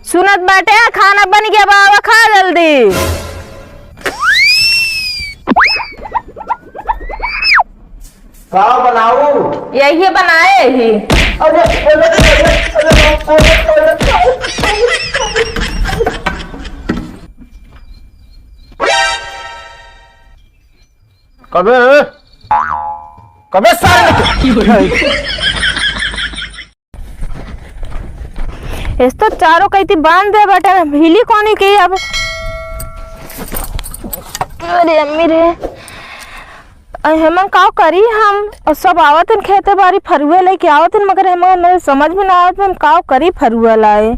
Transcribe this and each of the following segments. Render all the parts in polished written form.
सुनत बाटे खाना बन गया बाबा खा जल्दी। का बनाऊ? यही बनाए ही। अरे अरे कबे कबे इस तो चारों कहती बांध दे बेटा हिली कोनी की अब। अरे अम्मी रे हेमन का करी हम और सब आवत खेते बारी फरुआ लेके आवत मगर हम समझ में ना आवत हम का करी फरुआ लाए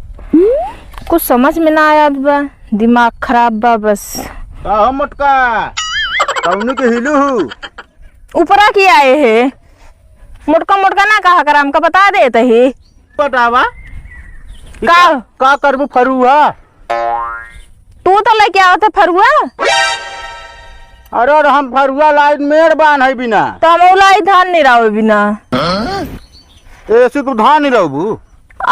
कुछ समझ में ना आया बा दिमाग खराब बा बस। का मटका कौनी के हिलू ऊपरा की आए है मोटका मोटका ना कहा कर हमका बता देते ही बतावा का करबू फरुआ? तू तो लेके आवत है फरुआ। अरे हम फरुआ लाइन मेड़ बान है बिना तो हम उलाई धान नहीं रहो बिना ऐसे तू धान नहीं रहबू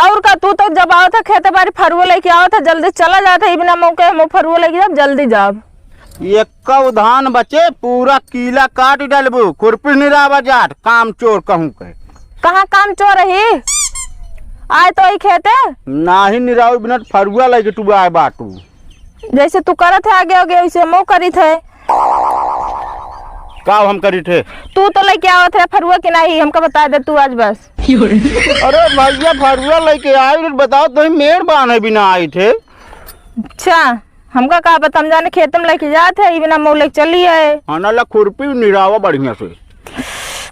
और का तू तो जब आओ था खेते बारी फरुआ लेके आओ था जल्दी चला जाता है बिना मौके हम फरुआ लेके जब जल्दी जाब। एक धान बचे पूरा कीला काट डालबू खुरपी नहीं रहा जाट काम चोर कहूँ के। कहाँ काम चोर रही आए तो ही खेते ना ही निराव बिना फरुआ लेके तू आए बाटू जैसे तू करत है आगे आगे वैसे मो करी थे। का हम करी थे? तू तो लेके आवत है फरुआ की नहीं हमका बता दे तू आज बस। अरे भैया फरुआ लेके आए बताओ तो मेड़ बान है बिना आई थे। अच्छा हमका कहा बता हम जाने खेत में लेके जाते है बिना मऊ लेके चली है ला खुरपी निरावा बढ़िया से।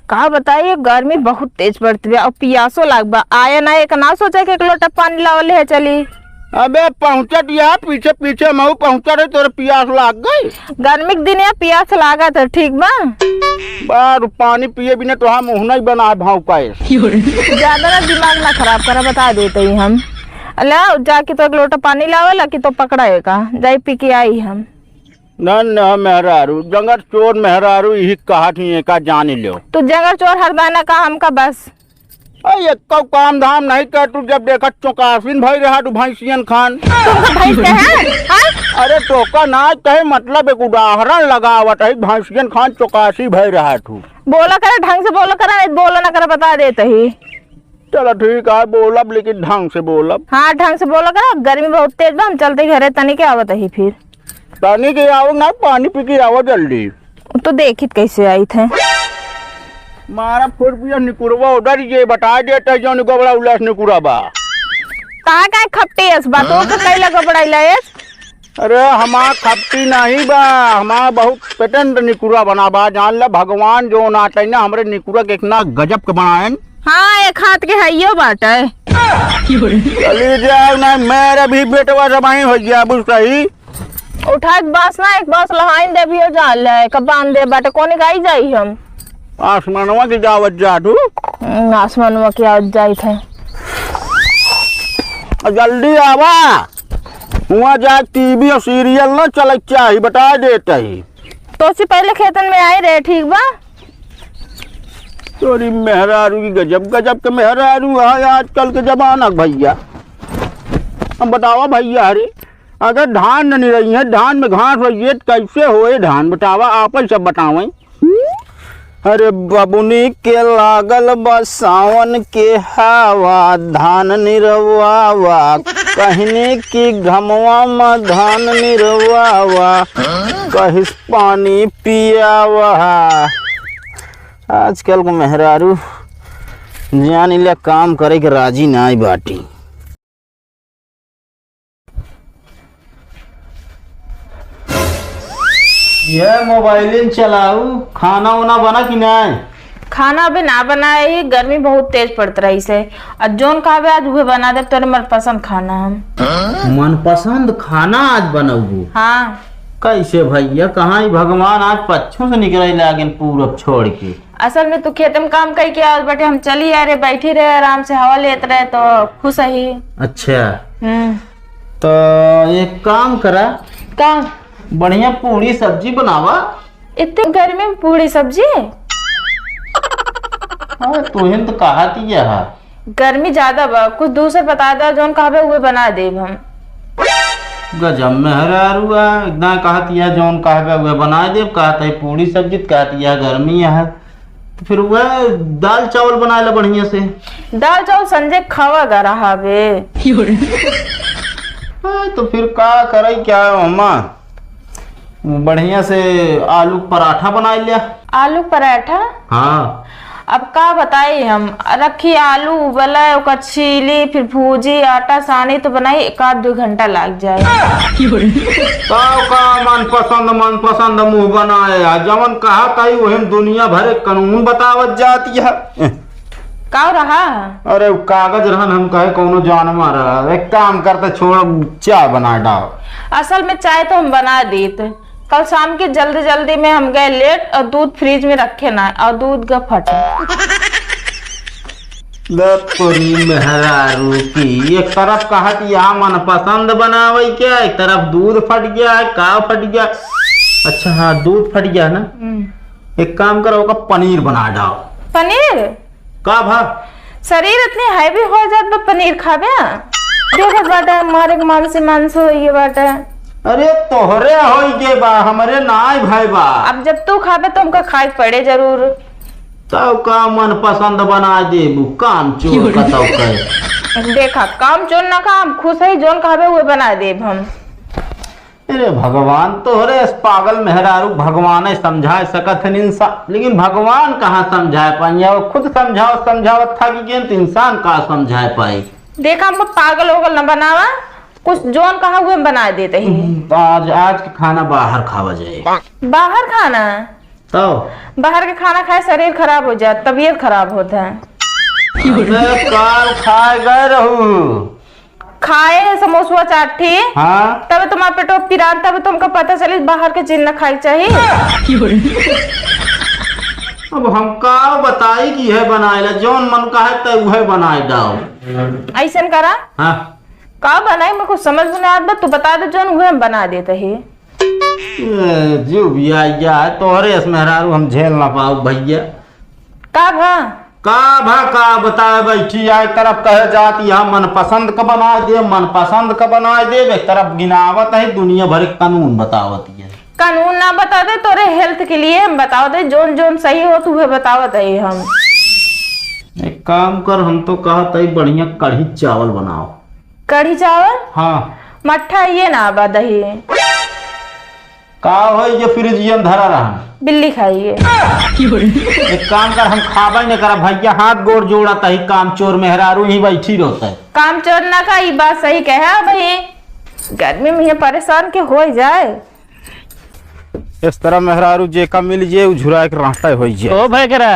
कहा बताइए गर्मी बहुत तेज पड़ती है और पियासो लागबा आया ना एक ना सोचा कि एक लोटा पानी लावले है चली। अबे पहुंचत या पीछे पीछे मऊ पहुंचा रहे तोरे प्यास लाग गई। गर्मी के दिन या प्यास लागत है ठीक बा बार पानी पिए बिना तो हम मुंह नहीं बना भाव पाए। ज्यादा ना दिमाग ना खराब करा बता देते ही हम अल्लाह जाके तो एक लोटा पानी लावेला कि तो पकड़ाएगा जाई पी के आई हम। न मेहरारू जंगल चोर मेहरारू यही कहा थी का जान लो तू जंगल चोर हरदाना का हमका बस एक काम धाम नहीं कर तू जब देखा चौकासीन भाई रहा तू भैंसियन खान भैंस के हैं अरे टोका ना कहे मतलब एक उदाहरण लगावट है भैंसियन खान चौकासी भाई रहा तू बोला करे ढंग से बोला करे नहीं बोला ना करे बता देते ही। चलो ठीक है बोलब लेकिन ढंग से बोलब। हाँ ढंग से बोला करे गर्मी बहुत तेज बा हम चलते घरे तनी के आवत ही फिर पानी के आओ ना पानी पी के आओ जल्दी। तो देखित कैसे आई थे मारा फुरपिया निकुरवा उधर ये बता देते जो निकोबड़ा उल्लास निकुराबा कहा का खपटेस बा तो कई लगा पड़ाइला एस। अरे हमार खपटी नहीं बा हमार बहुत पेटेंट निकुरा बना बा जान ला भगवान जो नाटे ना हमरे निकुरा के इतना गजब के बनाएन। हाँ एक हाथ के हइयो बाटे चली जाओ ना मेरा भी बेटवा जमाई हो गया बुझ सही उठा के बास ना एक बास लहाइन दे भी हो जान ले कब बांध दे बाटे कोनी गाई जाई हम आसमानवा की जावत जाटू आसमानवा की आवत जाई थे जल्दी आवा हुआ जा टीवी और सीरियल ना चल चाहिए बता देते ही तो सी पहले खेतन में आई रहे ठीक बा। तोरी मेहरारू की गजब गजब के मेहरारू है आजकल के जमाना भैया। हम बतावा भैया अरे अगर धान नहीं रही है धान में घास रही है कैसे होए धान बतावा आप ही सब बतावें। अरे बबुनी के लागल बसावन के हवा धान निरवावा कहने की घमवा में धान निरवावा कहिस पानी पियावा। आजकल को मेहरारू जान ले काम करे के राजी ना आई बाटी। ये मोबाइल चलाऊ खाना वाना बना कि नहीं? खाना अभी ना बनाए गर्मी बहुत तेज पड़त रही से और जोन खावे आज वही बना दे तेरे मनपसंद खाना हम। मनपसंद खाना आज बनाऊ? हाँ कैसे भैया कहाँ भगवान आज पच्छों से निकले लागिन पूरब छोड़ के। असल में तू खेत में काम कई के आज बैठे हम चली आ रहे बैठी रहे आराम से हवा लेते रहे तो खुश ही। अच्छा तो एक काम करा का बढ़िया पूरी सब्जी बनावा। इतनी गर्मी में पूरी सब्जी? हाँ तुहन तो कहा थी गर्मी ज्यादा बा कुछ दूसरे बता दो जोन कहबे हुए बना देब हम। गजब मेहरारू है एकदम कहती है जौन कहबे वह बना दे कहता है पूरी सब्जी कहती है गर्मी है तो फिर वह दाल चावल बना ले बढ़िया से। दाल चावल संजय खावा गा रहा बे। तो फिर का करे क्या अम्मा बढ़िया से आलू पराठा बना लिया। आलू पराठा? हाँ अब का बताई हम रखी आलू उबला ओकर छीली फिर भूजी आटा सानी तो बनाई 1-2 घंटा लग जाए। का मन पसंद मुंह बनाए जवन कहा कही वही दुनिया भरे कानून बतावत जाती है। का रहा? अरे कागज रहन हम कहे कोनो जानवर है एक काम करते छोड़ चाय बना डाल। असल में चाय तो हम बना देते कल शाम के जल्दी जल्दी में हम गए लेट और दूध फ्रिज में रखे ना और दूध का फटा। मेहरारू की एक तरफ कहा कि यहाँ मन पसंद बनावे क्या एक तरफ दूध फट गया है का फट गया। अच्छा हाँ दूध फट गया ना एक काम करो का पनीर बना डाओ। पनीर का भा शरीर इतनी हैवी हो जात बा पनीर खाबे देखत बाटा मारे मांस हो ये बाटा। अरे तोहरे होई के बा हमरे नाय भाई बा। अब जब तू खाबे तो हमका खाए पड़े जरूर। तब का मन पसंद बना देबू काम चोर का तब कहे। देखा काम चोर ना काम खुश है जोन खाबे वो बना देब हम। अरे भगवान तोहरे पागल मेहरारू भगवान समझा सकत है इंसान लेकिन भगवान कहाँ समझा पाई वो खुद समझावत था कि इंसान का समझा पाई। देखा हमको पागल होगल न बनावा कुछ जोन कहा हुए बना देते ही। आज के खाना बाहर खावा जाए। बाहर खाना तो बाहर के खाना खाए शरीर खराब हो जाए तबीयत खराब होता है। काल खाए गए रहू खाए समोसा चाटी हाँ तब तुम्हारा पेटो पिरान तब तुमको पता चली बाहर के चीज न खाई चाहिए। अब हम का बताई कि है बनाए जोन मन का है तब वह बनाए डाओ। ऐसा करा हाँ का बनाई मेरे को समझ में नहीं आता तू बता दे जोन हुए हम बना देते ही। जो भी आया तोहरे मेहरारू हम झेल ना पाओ भैया। का बता बैठी एक तरफ कहे जाती है मन पसंद का बना दे एक तरफ गिनावत है दुनिया भर कानून बतावत है। कानून ना बता दे तोरे हेल्थ के लिए हम बताओ दे जोन जोन सही हो तू बतावत है हम। एक काम कर हम तो कहते है बढ़िया कढ़ी चावल बनाओ। कढ़ी चावल? हाँ मट्ठा ये ना बा दही का हो ये फ्रिज धरा रहा बिल्ली खाइए। एक काम कर हम खाबा नहीं करा भैया हाथ गोड़ जोड़ा तही काम चोर मेहरारू ही बैठी रहता है। काम चोर ना का ये बात सही कहे भाई गर्मी में ये परेशान के हो जाए। इस तरह मेहरारू जे का मिल जे झुरा के रास्ता हो जाए। ओ भाई करा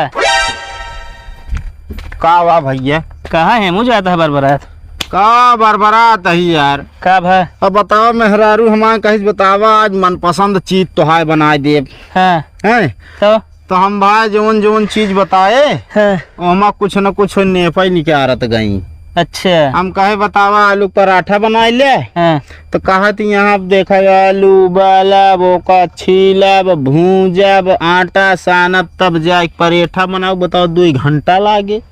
का वाह भैया कहाँ है मुझे आता है बरबरात का बरबरात है यार का भाई। अब बताओ मेहरारू हमारे कहीं बतावा आज मनपसंद चीज तो है बना दे हाँ है तो हम भाई जोन जोन चीज बताए हाँ। हम कुछ न कुछ नेपाई निकालत गई। अच्छा हम कहे बतावा आलू पराठा बना ले हाँ। तो कहा यहाँ देखा आलू उबालब ओका छीलब भूंजब आटा सानब तब जाए पराठा बनाओ बताओ 2 घंटा लागे।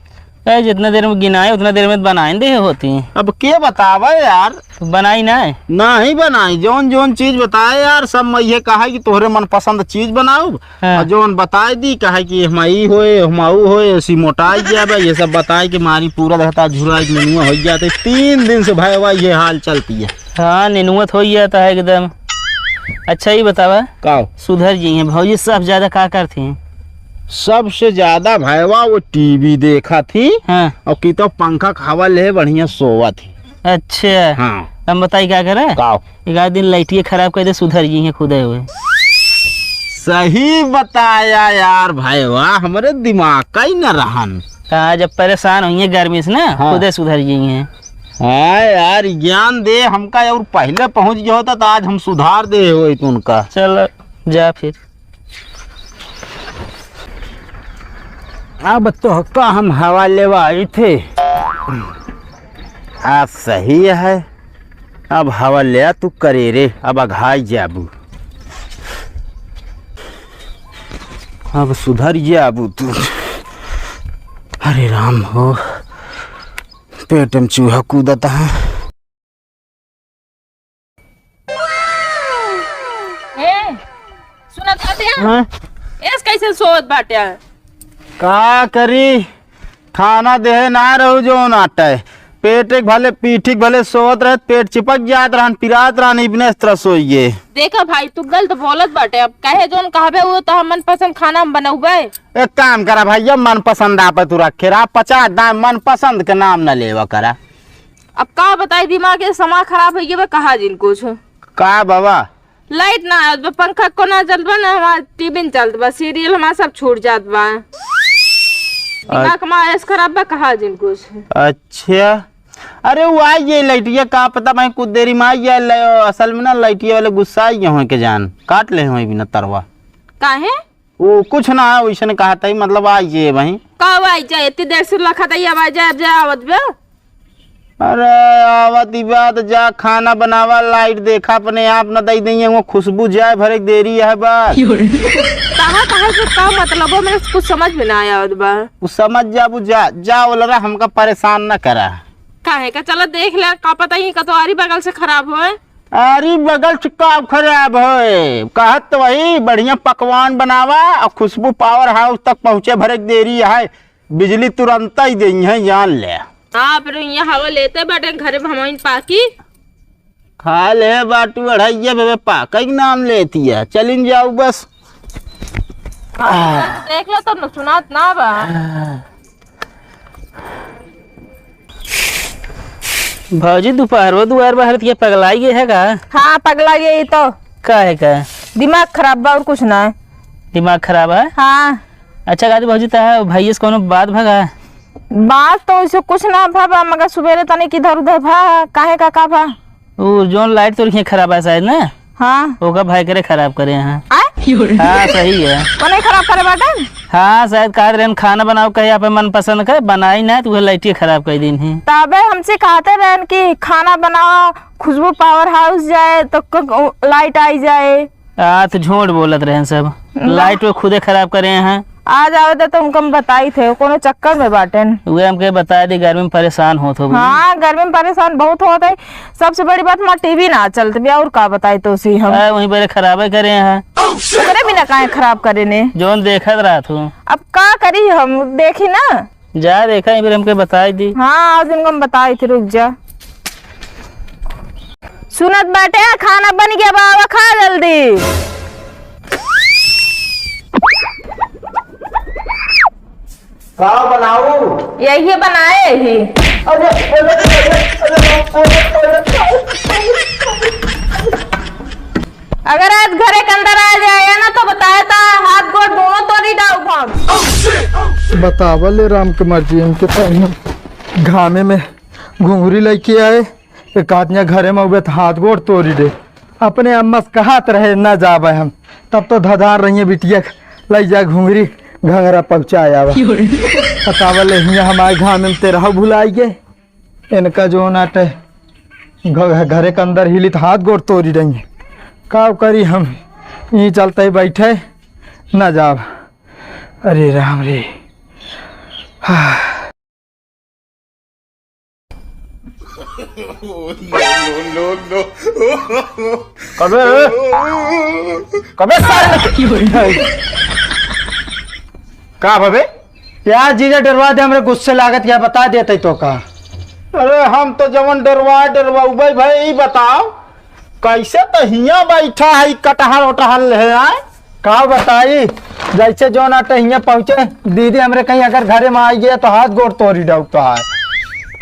जितना देर में गिनाए उतना देर में बनाए दे होती हैं। अब के बतावा यार तो बनाई ना नहीं बनाई जोन जोन चीज बताए यार सब मैं ये कहा कि तोहरे मनपसंद चीज बनाऊ हाँ। और जोन बताए दी कहा कि हमाई होए हमाऊ होए ऐसी मोटाई जाए ये सब बताए कि मारी पूरा रहता झुराई नेनुआ हो जाते 3 दिन से भाई वाह ये हाल चलती है। हाँ नेनुआ हो जाता है एकदम। अच्छा ये बतावा का सुधर जी हैं भौजी सब ज्यादा क्या करती हैं? सबसे ज्यादा भाईवा वो टीवी देखा थी हाँ। और की तो पंखा खावा ले बढ़िया सोवा थी। अच्छा हाँ हम बताई क्या करे एक आध दिन लाइटिए खराब कर दे सुधर जी हैं खुदे हुए। सही बताया यार भाईवा हमारे दिमाग का ही न रहन। हाँ जब परेशान हुई गर्मी से ना हाँ। खुदे सुधर जी हैं। हाँ यार ज्ञान दे हमका और पहले पहुंच गया होता तो आज हम सुधार दे हो तो उनका। चल जा फिर। अब तो का हम हवा लेवा आई थे आज सही है अब हवा ले तू करे रे अब अघाई जाबू अब सुधर जाबू तू। अरे राम हो पेट में चूहा कूदता है। हाँ? एस कैसे सोत बाटे? का करी खाना देहे ना रहू जो नाटे पेट एक भले पीठी भले सोत रहे पेट चिपक जात रहन पिरात रहन इबने तरह सोइए। देखा भाई तू गलत बोलत बाटे। अब कहे जोन कहबे वो तो हम मनपसंद खाना हम बनौबे। एक काम करा भैया मन पसंद आप तू रखे रहा 50 दाम मन पसंद के नाम न लेवा करा। अब का बताई दिमाग के समा खराब है ये कहा जिन कुछ का बाबा लाइट ना आत बा पंखा को ना चलत बा ना हमार टीवी न चलत बा सीरियल हमार सब छूट जात बा दिमाग हमारा ऐस खराब बा कहा जिन कुछ। अच्छा अरे वो आई ये लाइटिया का पता मैं कुछ देरी में आई असल में ना लाइटिया वाले गुस्सा आई हो के जान काट ले हो बिना तरवा काहे वो कुछ ना है वैसे कहा था मतलब आई ये वही कब आई जाए इतनी देर से लखा था आवाज जा आवत बे। अरे आवत बात जा खाना बनावा लाइट देखा अपने आप न दई देंगे वो खुशबू जाए भरे देरी है बस कहाँ कहाँ से का मतलब हो मेरे कुछ समझ में ना आया बा। वो समझ जा बुझा जा बोला हमका परेशान न करा काहे का चलो देख ले का पता ही कतवारी बगल से खराब हो। अरे बगल से का खराब है कहत तो वही बढ़िया पकवान बनावा और खुशबू पावर हाउस तक पहुँचे भरे देरी है बिजली तुरंत ही दी है जान ले। हाँ फिर यहाँ हवा लेते बैठे घर में हमारी पाकी खा ले बाटू अढ़ाइया बेबे पाका ही नाम लेती है चलिन जाऊ बस देख लो तब न सुनात ना बा। भौजी दोपहर दुआर बाहर ये पगलाई गई है का? हाँ पगला गई तो का है का दिमाग खराब बा और कुछ ना है। दिमाग खराब है? हाँ अच्छा गादी भौजी ता भाई से कोनो बात भगा बात तो ऐसे कुछ ना भा मगर सुबेरे तने किधर उधर भा काहे का भा वो जोन लाइट तो खराब है शायद ना हाँ होगा भाई करे खराब करे हैं। हाँ सही है कोने खराब करे बाटे। हाँ शायद कहा रहे खाना बनाओ कहे आप मन पसंद करे बनाई ना तो लाइट खराब कर दिन है तबे हमसे कहते रहन कि खाना बनाओ खुशबू पावर हाउस जाए तो लाइट आई जाए। तो झूठ बोलत रहे सब लाइट वो खुदे खराब करे हैं। आ जाओ तो तुमको हम बताई थे कोनो चक्कर में बाटन वे हमके बता दी गर्मी में परेशान होत हो। हाँ गर्मी में परेशान बहुत होता है। सबसे बड़ी बात हमारा टीवी ना चलते भी और का बताई तो उसी हम वहीं पर खराब करे हैं करे बिना काहे खराब करे ने जोन देखत रहा तू अब का करी हम देखी ना जा देखा फिर हमके बताई दी। हाँ आज उनको हम बताई थी रुक जा सुनत बाटे खाना बन गया बाबा खा जल्दी। का बनाऊ यही बनाए ही अगर आज घरे के अंदर आ जाएगा ना तो बताया था हाथ गोड़ दोनों तोड़ी डाल भाग बतावल राम के मर्जी इनके तो घामे में घुंघरी लेके आए एक आदमी घरे में उबे हाथ गोड़ तोड़ी दे अपने अम्मा से कहत रहे ना जाबे हम तब तो धधार रही बिटिया लै जा घुंघरी घंघरा पहुँचाया बतावल हियाँ हमारे घामे में तेरह भुलाई गए इनका जो नाटे घरे के अंदर हिली तो हाथ गोड़ तोड़ी रही का करी हम यहीं चलते बैठे ना जाब। अरे राम रे कबे कबे का भबे यार जीजा डरवा दे हमरे गुस्से लागत क्या बता देते तो का। अरे हम तो जवन डरवा भाई बताओ कैसे तो हियाँ बैठा है कटहल उटहल है आए का बताई जैसे जो नाटे हियाँ पहुँचे दीदी हमरे कहीं अगर घरे में आई गया तो हाथ गोड़ तोड़ी डाउट तो है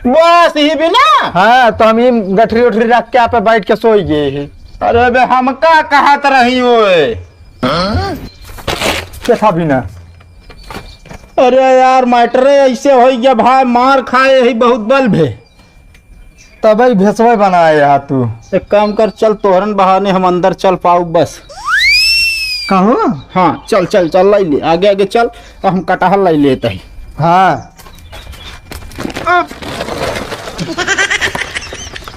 बस ही बिना। हाँ तो हम ये गठरी उठरी रख के आप बैठ के सोई गए ही। अरे बे हमका कहत रही ओए कैसा बिना अरे यार मैटरे ऐसे हो गया भाई मार खाए ही बहुत बल भे तब ही भेसवे बनाए यार तू एक काम कर चल तोहरन बहाने हम अंदर चल पाऊ बस कहूँ हाँ चल चल चल लाई ले आगे आगे चल तो हम कटहल लाई लेते ही। हाँ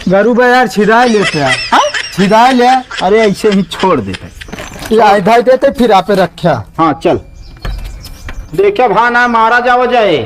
गरू यार छिदाई लेते हैं छिदाई ले अरे ऐसे ही छोड़ देते इधर देते फिर आप रखा। हाँ चल देखे भाना मारा जाओ जाए